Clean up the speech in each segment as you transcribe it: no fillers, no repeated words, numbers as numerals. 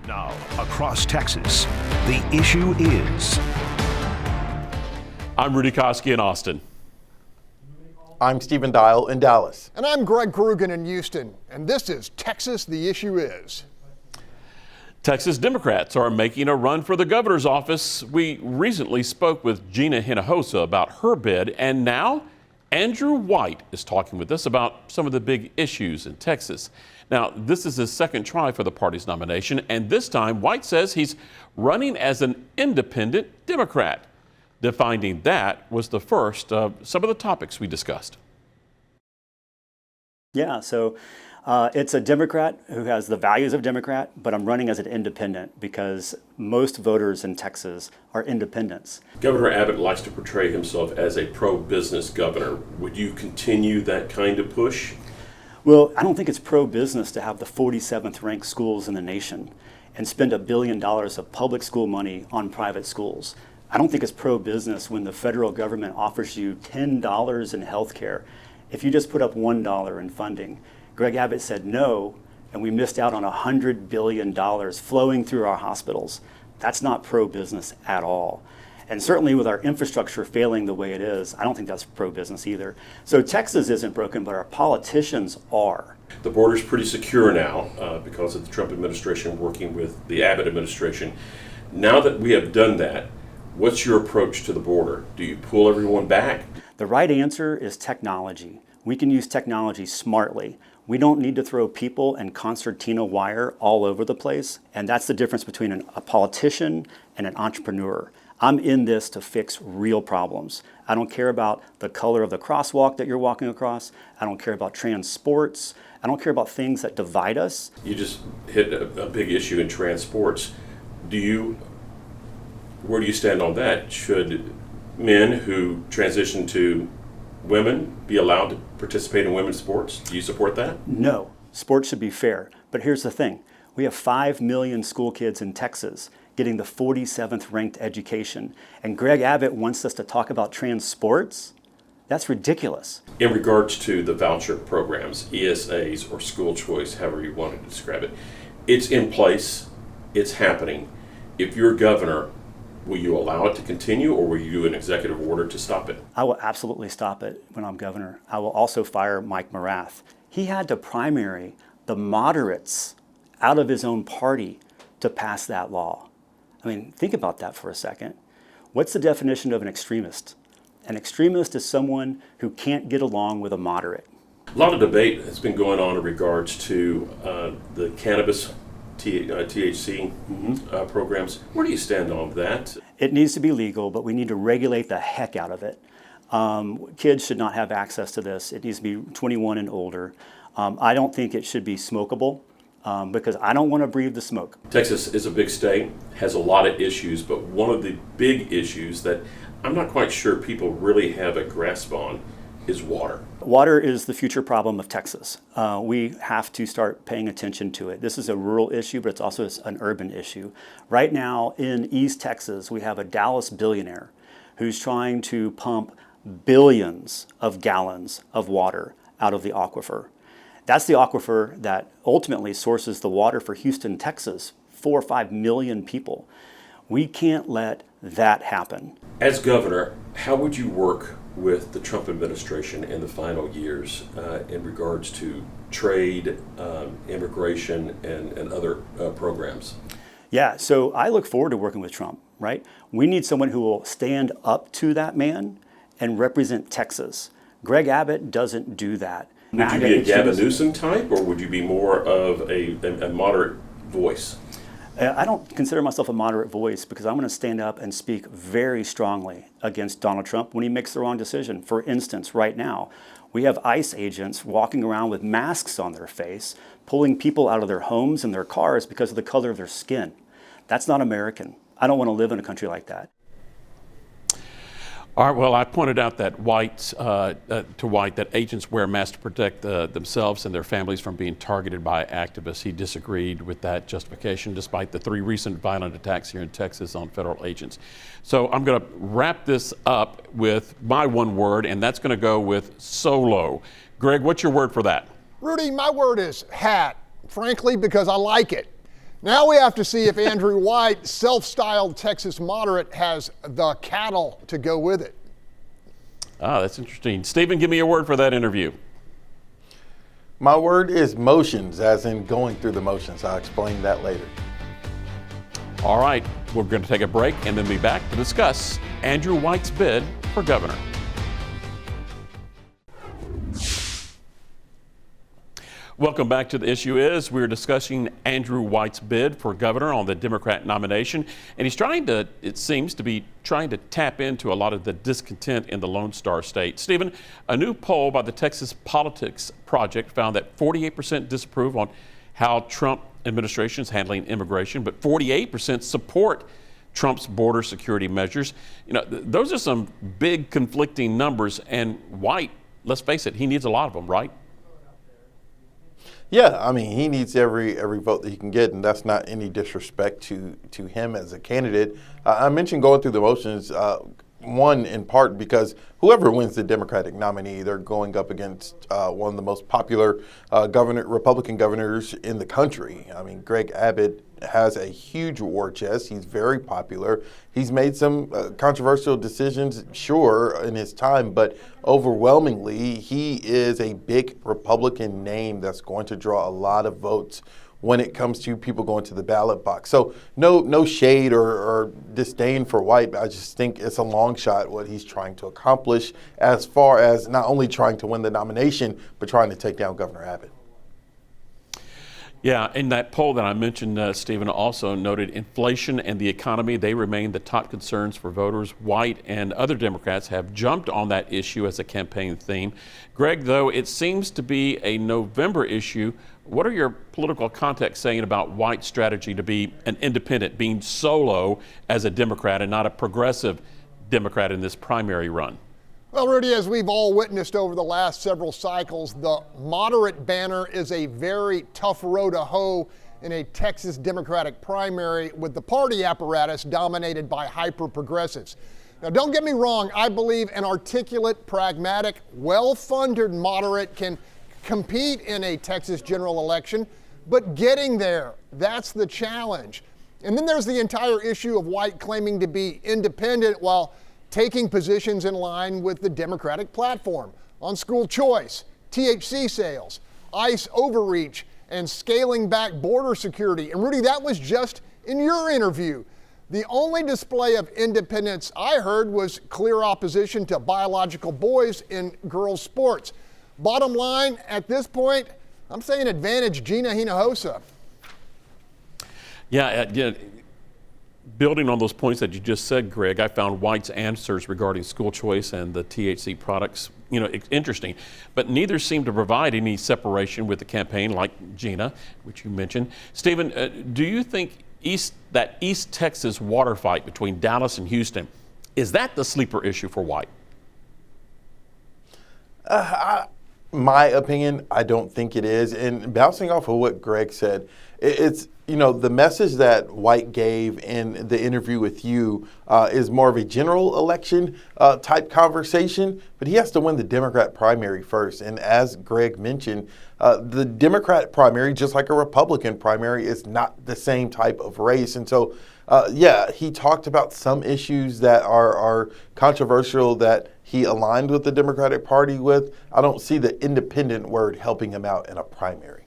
Now, across Texas, the issue is. I'm Rudy Koski in Austin. I'm Stephen Dial in Dallas. And I'm Greg Krugen in Houston. And this is Texas, the issue is. Texas Democrats are making a run for the governor's office. We recently spoke with Gina Hinojosa about her bid, and now Andrew White is talking with us about some of the big issues in Texas. Now, this is his second try for the party's nomination, and this time White says he's running as an independent Democrat. Defining that was the first of some of the topics we discussed. Yeah, so it's a Democrat who has the values of Democrat, but I'm running as an independent because most voters in Texas are independents. Governor Abbott likes to portray himself as a pro-business governor. Would you continue that kind of push? Well, I don't think it's pro-business to have the 47th ranked schools in the nation and spend $1 billion of public school money on private schools. I don't think it's pro-business when the federal government offers you $10 in health care if you just put up $1 in funding. Greg Abbott said no, and we missed out on $100 billion flowing through our hospitals. That's not pro-business at all. And certainly with our infrastructure failing the way it is, I don't think that's pro-business either. So Texas isn't broken, but our politicians are. The border's pretty secure now because of the Trump administration working with the Abbott administration. Now that we have done that, what's your approach to the border? Do you pull everyone back? The right answer is technology. We can use technology smartly. We don't need to throw people and concertina wire all over the place. And that's the difference between a politician and an entrepreneur. I'm in this to fix real problems. I don't care about the color of the crosswalk that you're walking across. I don't care about trans sports. I don't care about things that divide us. You just hit a big issue in trans sports. Where do you stand on that? Should men who transition to women be allowed to participate in women's sports? Do you support that? No, sports should be fair. But here's the thing. We have 5 million school kids in Texas getting the 47th ranked education. And Greg Abbott wants us to talk about trans sports? That's ridiculous. In regards to the voucher programs, ESAs or school choice, however you want to describe it, it's in place, it's happening. If you're governor, will you allow it to continue, or will you do an executive order to stop it? I will absolutely stop it when I'm governor. I will also fire Mike Morath. He had to primary the moderates out of his own party to pass that law. I mean, think about that for a second. What's the definition of an extremist? An extremist is someone who can't get along with a moderate. A lot of debate has been going on in regards to the cannabis THC programs. Where do you stand on that? It needs to be legal, but we need to regulate the heck out of it. Kids should not have access to this. It needs to be 21 and older. I don't think it should be smokable because I don't want to breathe the smoke. Texas is a big state, has a lot of issues, but one of the big issues that I'm not quite sure people really have a grasp on is water. Water is the future problem of Texas. We have to start paying attention to it. This is a rural issue, but it's also an urban issue. Right now in East Texas, we have a Dallas billionaire who's trying to pump billions of gallons of water out of the aquifer. That's the aquifer that ultimately sources the water for Houston, Texas, 4 or 5 million people. We can't let that happen. As governor, how would you work with the Trump administration in the final years in regards to trade, immigration, and other programs? Yeah, so I look forward to working with Trump, right? We need someone who will stand up to that man and represent Texas. Greg Abbott doesn't do that. Would you be a Gavin Newsom type, or would you be more of a moderate voice? I don't consider myself a moderate voice because I'm going to stand up and speak very strongly against Donald Trump when he makes the wrong decision. For instance, right now, we have ICE agents walking around with masks on their face, pulling people out of their homes and their cars because of the color of their skin. That's not American. I don't want to live in a country like that. All right, well, I pointed out that White that agents wear masks to protect themselves and their families from being targeted by activists. He disagreed with that justification despite the 3 recent violent attacks here in Texas on federal agents. So I'm going to wrap this up with my one word, and that's going to go with solo. Greg, what's your word for that? Rudy, my word is hat, frankly, because I like it. Now we have to see if Andrew White, self-styled Texas moderate, has the cattle to go with it. Ah, that's interesting. Stephen, give me your word for that interview. My word is motions, as in going through the motions. I'll explain that later. All right, we're going to take a break and then be back to discuss Andrew White's bid for governor. Welcome back to The Issue Is. We're discussing Andrew White's bid for governor on the Democrat nomination. And he's trying to, it seems to be trying to tap into a lot of the discontent in the Lone Star State. Stephen, a new poll by the Texas Politics Project found that 48% disapprove on how Trump administration is handling immigration, but 48% support Trump's border security measures. You know, those are some big conflicting numbers, and White, let's face it, he needs a lot of them, right? Yeah, I mean, he needs every vote that he can get, and that's not any disrespect to him as a candidate. I mentioned going through the motions, one in part because whoever wins the Democratic nominee, they're going up against one of the most popular Republican governors in the country. I mean, Greg Abbott has a huge war chest. He's very popular. He's made some controversial decisions, sure, in his time, but overwhelmingly, he is a big Republican name that's going to draw a lot of votes when it comes to people going to the ballot box. So no shade or disdain for White. I just think it's a long shot what he's trying to accomplish as far as not only trying to win the nomination, but trying to take down Governor Abbott. Yeah, in that poll that I mentioned, Stephen also noted inflation and the economy, they remain the top concerns for voters. White and other Democrats have jumped on that issue as a campaign theme. Greg, though, it seems to be a November issue. What are your political contacts saying about White's strategy to be an independent, being solo as a Democrat and not a progressive Democrat in this primary run? Well, Rudy, as we've all witnessed over the last several cycles, the moderate banner is a very tough row to hoe in a Texas Democratic primary with the party apparatus dominated by hyper-progressives. Now, don't get me wrong, I believe an articulate, pragmatic, well-funded moderate can compete in a Texas general election, but getting there, that's the challenge. And then there's the entire issue of White claiming to be independent while taking positions in line with the Democratic platform on school choice, THC sales, ICE overreach, and scaling back border security. And Rudy, that was just in your interview. The only display of independence I heard was clear opposition to biological boys in girls' sports. Bottom line, at this point, I'm saying advantage Gina Hinojosa. Yeah. Building on those points that you just said, Greg, I found White's answers regarding school choice and the THC products, interesting. But neither seem to provide any separation with the campaign, like Gina, which you mentioned. Stephen, do you think East Texas water fight between Dallas and Houston, is that the sleeper issue for White? My opinion, I don't think it is. And bouncing off of what Greg said, it's, the message that White gave in the interview with you is more of a general election type conversation, but he has to win the Democrat primary first. And as Greg mentioned, the Democrat primary, just like a Republican primary, is not the same type of race. And so, he talked about some issues that are controversial that he aligned with the Democratic Party with. I don't see the independent word helping him out in a primary.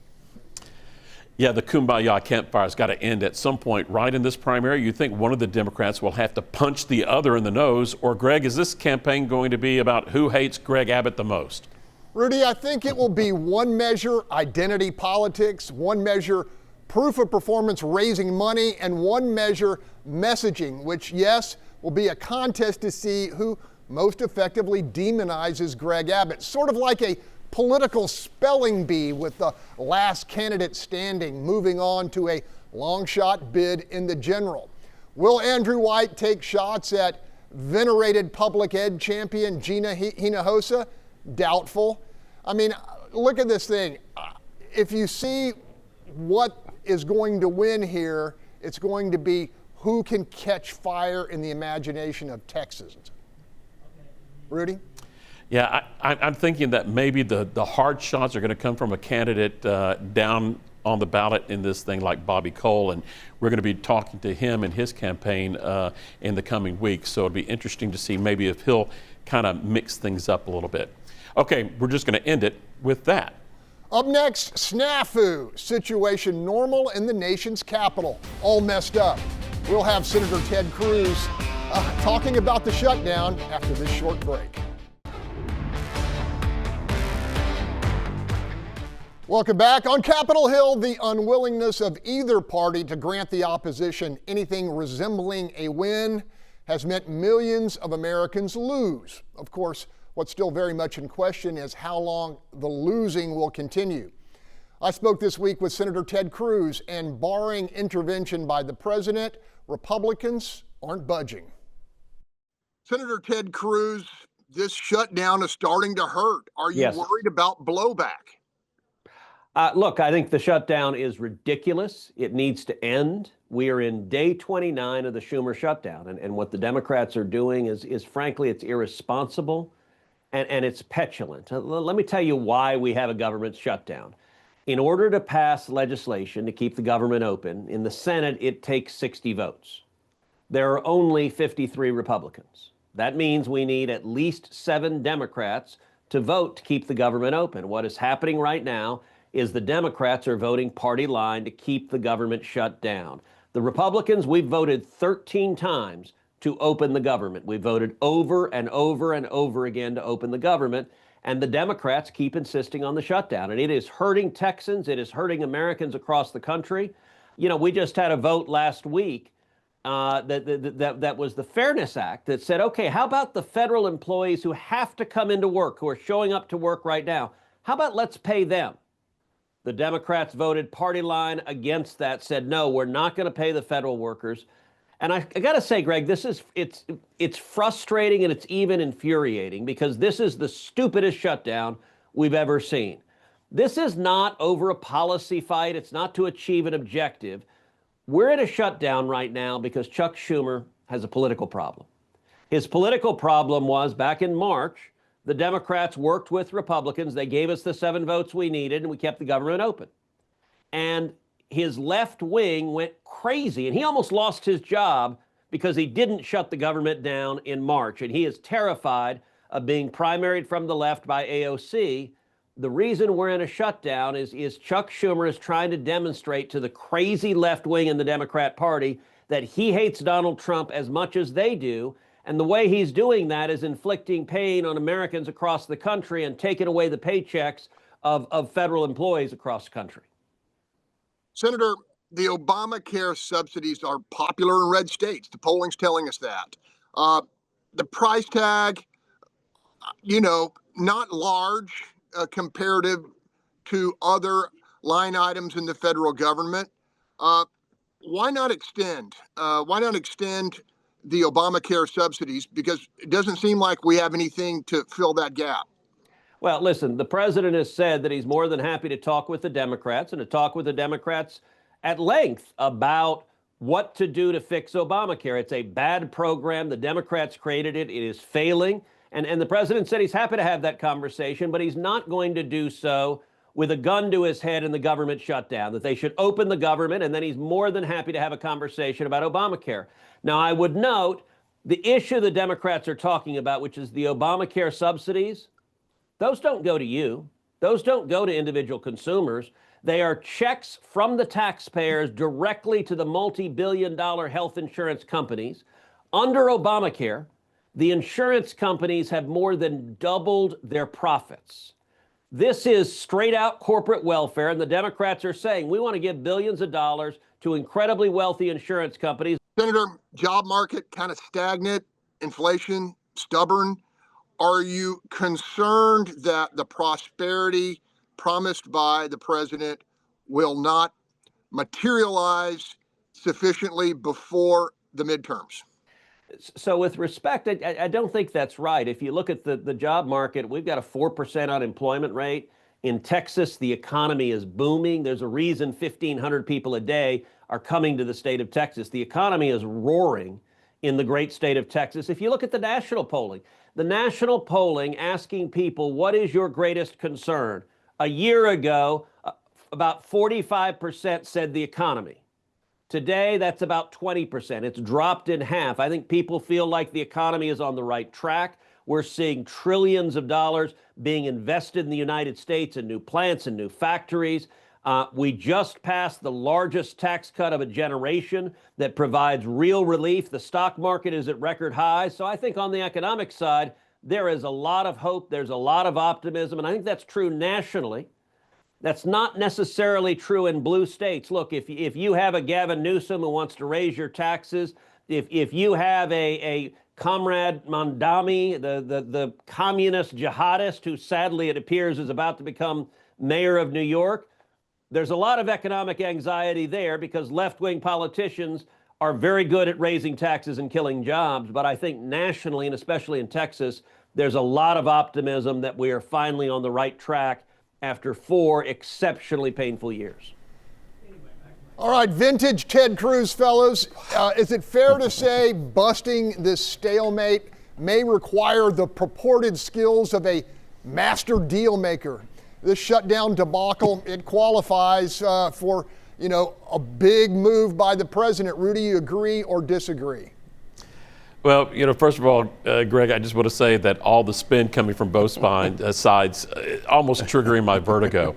Yeah, the kumbaya campfire's got to end at some point, right, in this primary. You think one of the Democrats will have to punch the other in the nose, or Greg, is this campaign going to be about who hates Greg Abbott the most? Rudy, I think it will be one measure identity politics, one measure proof of performance raising money, and one measure messaging, which, yes, will be a contest to see who most effectively demonizes Greg Abbott, sort of like a political spelling bee with the last candidate standing, moving on to a long shot bid in the general. Will Andrew White take shots at venerated public ed champion Gina Hinojosa? Doubtful. I mean, look at this thing. If you see what is going to win here, it's going to be who can catch fire in the imagination of Texans. Rudy? Yeah, I'm thinking that maybe the hard shots are going to come from a candidate down on the ballot in this thing like Bobby Cole, and we're going to be talking to him and his campaign in the coming weeks. So it'll be interesting to see maybe if he'll kind of mix things up a little bit. Okay, we're just going to end it with that. Up next, snafu, situation normal in the nation's capital, all messed up. We'll have Senator Ted Cruz talking about the shutdown after this short break. Welcome back. On Capitol Hill, the unwillingness of either party to grant the opposition anything resembling a win has meant millions of Americans lose. Of course, what's still very much in question is how long the losing will continue. I spoke this week with Senator Ted Cruz, and barring intervention by the president, Republicans aren't budging. Senator Ted Cruz, this shutdown is starting to hurt. Are you worried about blowback? Look, I think the shutdown is ridiculous. It needs to end. We are in day 29 of the Schumer shutdown, and what the Democrats are doing is frankly, it's irresponsible and it's petulant. Let me tell you why we have a government shutdown. In order to pass legislation to keep the government open, in the Senate, it takes 60 votes. There are only 53 Republicans. That means we need at least 7 Democrats to vote to keep the government open. What is happening right now is the Democrats are voting party line to keep the government shut down. The Republicans, we've voted 13 times to open the government. We voted over and over and over again to open the government, and the Democrats keep insisting on the shutdown. And it is hurting Texans. It is hurting Americans across the country. You know, we just had a vote last week that was the Fairness Act that said, okay, how about the federal employees who have to come into work, who are showing up to work right now? How about let's pay them? The Democrats voted party line against that, said, no, we're not going to pay the federal workers. And I got to say, Greg, it's frustrating and it's even infuriating because this is the stupidest shutdown we've ever seen. This is not over a policy fight. It's not to achieve an objective. We're in a shutdown right now because Chuck Schumer has a political problem. His political problem was back in March, the Democrats worked with Republicans. They gave us the 7 votes we needed, and we kept the government open. And his left wing went crazy, and he almost lost his job because he didn't shut the government down in March. And he is terrified of being primaried from the left by AOC. The reason we're in a shutdown is Chuck Schumer is trying to demonstrate to the crazy left wing in the Democrat Party that he hates Donald Trump as much as they do. And the way he's doing that is inflicting pain on Americans across the country and taking away the paychecks of federal employees across the country. Senator, the Obamacare subsidies are popular in red states. The polling's telling us that. The price tag, not large comparative to other line items in the federal government. Why not extend? The Obamacare subsidies, because it doesn't seem like we have anything to fill that gap. Well, listen, the president has said that he's more than happy to talk with the Democrats and to talk with the Democrats at length about what to do to fix Obamacare. It's a bad program. The Democrats created it. It is failing. And the president said he's happy to have that conversation, but he's not going to do so with a gun to his head and the government shutdown, that they should open the government, and then he's more than happy to have a conversation about Obamacare. Now, I would note the issue the Democrats are talking about, which is the Obamacare subsidies, those don't go to you. Those don't go to individual consumers. They are checks from the taxpayers directly to the multi-billion-dollar health insurance companies. Under Obamacare, the insurance companies have more than doubled their profits. This is straight out corporate welfare, and the Democrats are saying we want to give billions of dollars to incredibly wealthy insurance companies. Senator, job market kind of stagnant, inflation stubborn. Are you concerned that the prosperity promised by the president will not materialize sufficiently before the midterms? So with respect, I don't think that's right. If you look at the job market, we've got a 4% unemployment rate. In Texas, the economy is booming. There's a reason 1,500 people a day are coming to the state of Texas. The economy is roaring in the great state of Texas. If you look at the national polling asking people, what is your greatest concern? A year ago, about 45% said the economy. Today, that's about 20%. It's dropped in half. I think people feel like the economy is on the right track. We're seeing trillions of dollars being invested in the United States in new plants and new factories. We just passed the largest tax cut of a generation that provides real relief. The stock market is at record highs. So I think on the economic side, there is a lot of hope. There's a lot of optimism. And I think that's true nationally. That's not necessarily true in blue states. Look, if you have a Gavin Newsom who wants to raise your taxes, if you have a Comrade Mandami, the communist jihadist who sadly it appears is about to become mayor of New York, there's a lot of economic anxiety there because left-wing politicians are very good at raising taxes and killing jobs. But I think nationally, and especially in Texas, there's a lot of optimism that we are finally on the right track after 4 exceptionally painful years. All right, vintage Ted Cruz, fellows. Is it fair to say busting this stalemate may require the purported skills of a master deal maker? This shutdown debacle, it qualifies for, a big move by the president. Rudy, you agree or disagree? Well, first of all, Greg, I just want to say that all the spin coming from both sides, almost triggering my vertigo,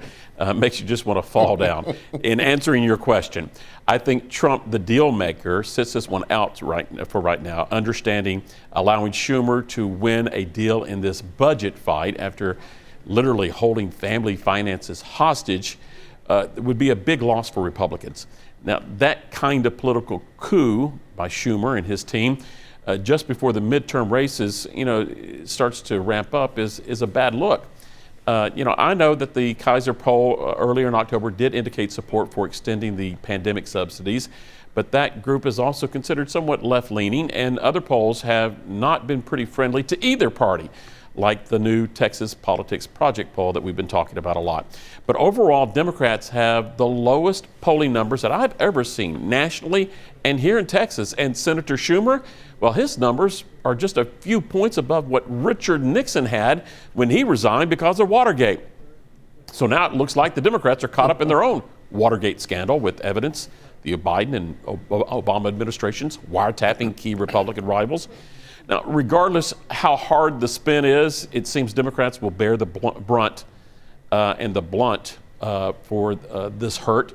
makes you just want to fall down. In answering your question, I think Trump, the deal maker, sits this one out right now, understanding allowing Schumer to win a deal in this budget fight after literally holding family finances hostage would be a big loss for Republicans. Now, that kind of political coup by Schumer and his team just before the midterm races, starts to ramp up is a bad look. I know that the Kaiser poll earlier in October did indicate support for extending the pandemic subsidies, but that group is also considered somewhat left-leaning, and other polls have not been pretty friendly to either party, like the new Texas Politics Project poll that we've been talking about a lot. But overall, Democrats have the lowest polling numbers that I've ever seen nationally and here in Texas. And Senator Schumer, well, his numbers are just a few points above what Richard Nixon had when he resigned because of Watergate. So now it looks like the Democrats are caught up in their own Watergate scandal with evidence, the Biden and Obama administrations wiretapping key Republican rivals. Now, regardless how hard the spin is, it seems Democrats will bear the brunt and the blunt for this hurt,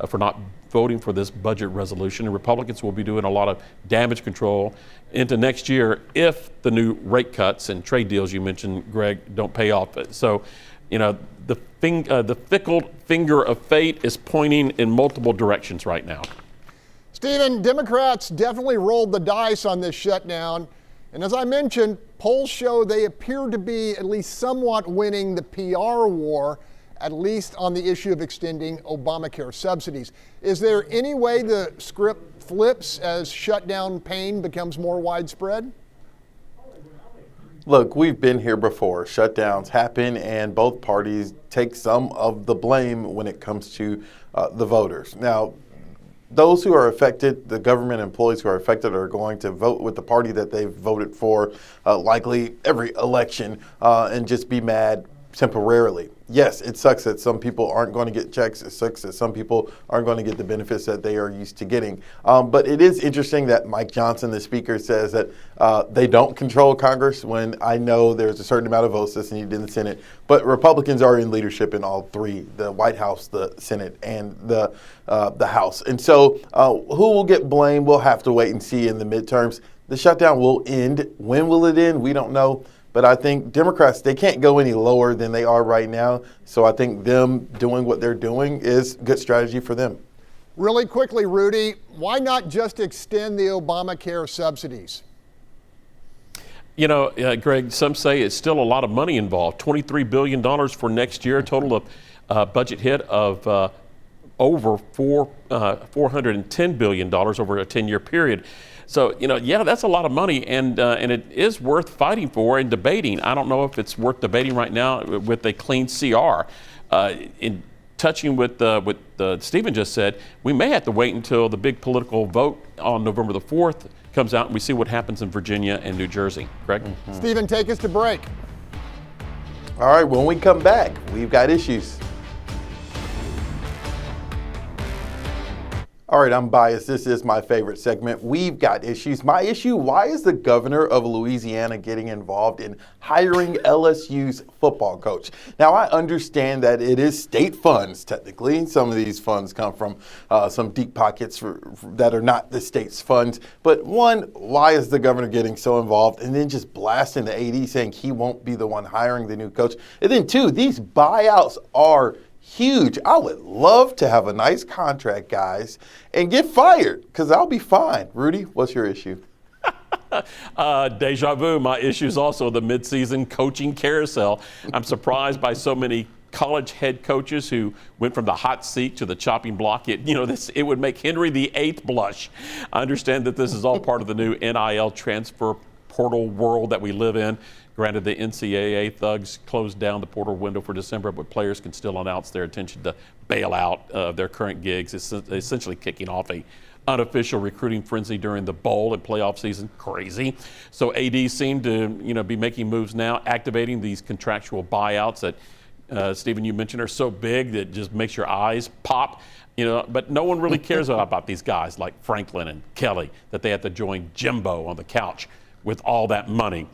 for not voting for this budget resolution. And Republicans will be doing a lot of damage control into next year if the new rate cuts and trade deals you mentioned, Greg, don't pay off. So, the fickle finger of fate is pointing in multiple directions right now. Stephen, Democrats definitely rolled the dice on this shutdown. And as I mentioned, polls show they appear to be at least somewhat winning the PR war, at least on the issue of extending Obamacare subsidies. Is there any way the script flips as shutdown pain becomes more widespread? Look, we've been here before. Shutdowns happen, and both parties take some of the blame when it comes to the voters. Now, those who are affected, the government employees who are affected, are going to vote with the party that they've voted for likely every election and just be mad temporarily. Yes, it sucks that some people aren't going to get checks. It sucks that some people aren't going to get the benefits that they are used to getting. But it is interesting that Mike Johnson, the speaker, says that they don't control Congress, when I know there's a certain amount of votes that's needed in the Senate. But Republicans are in leadership in all three: the White House, the Senate, and the House. And so who will get blamed? We'll have to wait and see in the midterms. The shutdown will end. When will it end? We don't know. But I think Democrats, they can't go any lower than they are right now. So I think them doing what they're doing is good strategy for them. Really quickly, Rudy, why not just extend the Obamacare subsidies? Greg, some say it's still a lot of money involved. $23 billion for next year, a total of budget hit of over $410 billion over a 10-year period. So, that's a lot of money, and it is worth fighting for and debating. I don't know if it's worth debating right now with a clean CR. In touching with what Stephen just said, we may have to wait until the big political vote on November the 4th comes out and we see what happens in Virginia and New Jersey. Correct? Mm-hmm. Stephen, take us to break. All right, when we come back, we've got issues. All right, I'm biased. This is my favorite segment. We've got issues. My issue, why is the governor of Louisiana getting involved in hiring LSU's football coach? Now, I understand that it is state funds, technically. Some of these funds come from some deep pockets that are not the state's funds. But one, why is the governor getting so involved? And then just blasting the AD saying he won't be the one hiring the new coach. And then two, these buyouts are huge. I would love to have a nice contract, guys, and get fired because I'll be fine. Rudy, what's your issue? Deja vu. My issue is also the midseason coaching carousel. I'm surprised by so many college head coaches who went from the hot seat to the chopping block. It would make Henry VIII blush. I understand that this is all part of the new NIL transfer portal world that we live in. Granted, the NCAA thugs closed down the portal window for December, but players can still announce their intention to bail out of their current gigs. It's essentially kicking off a unofficial recruiting frenzy during the bowl and playoff season. Crazy. So AD seemed to be making moves now, activating these contractual buyouts that Stephen, you mentioned, are so big that it just makes your eyes pop. But no one really cares about these guys like Franklin and Kelly, that they have to join Jimbo on the couch with all that money.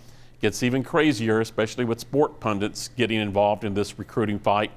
Gets even crazier, especially with sport pundits getting involved in this recruiting fight.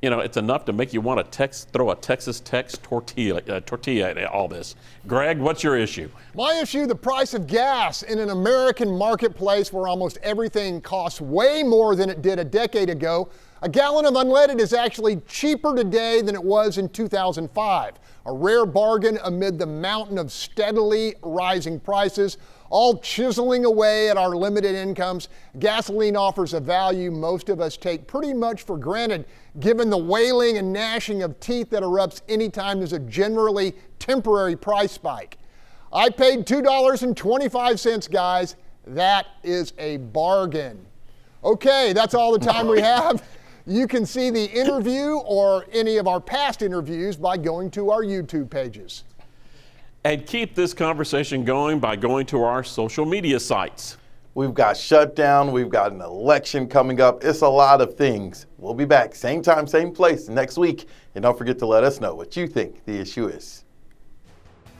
It's enough to make you want to throw a Texas Tech tortilla at all this. Greg, what's your issue? My issue, the price of gas in an American marketplace where almost everything costs way more than it did a decade ago. A gallon of unleaded is actually cheaper today than it was in 2005. A rare bargain amid the mountain of steadily rising prices, all chiseling away at our limited incomes. Gasoline offers a value most of us take pretty much for granted, given the wailing and gnashing of teeth that erupts anytime there's a generally temporary price spike. I paid $2.25, guys. That is a bargain. Okay, that's all the time we have. You can see the interview or any of our past interviews by going to our YouTube pages. And keep this conversation going by going to our social media sites. We've got shutdown. We've got an election coming up. It's a lot of things. We'll be back same time, same place next week. And don't forget to let us know what you think the issue is.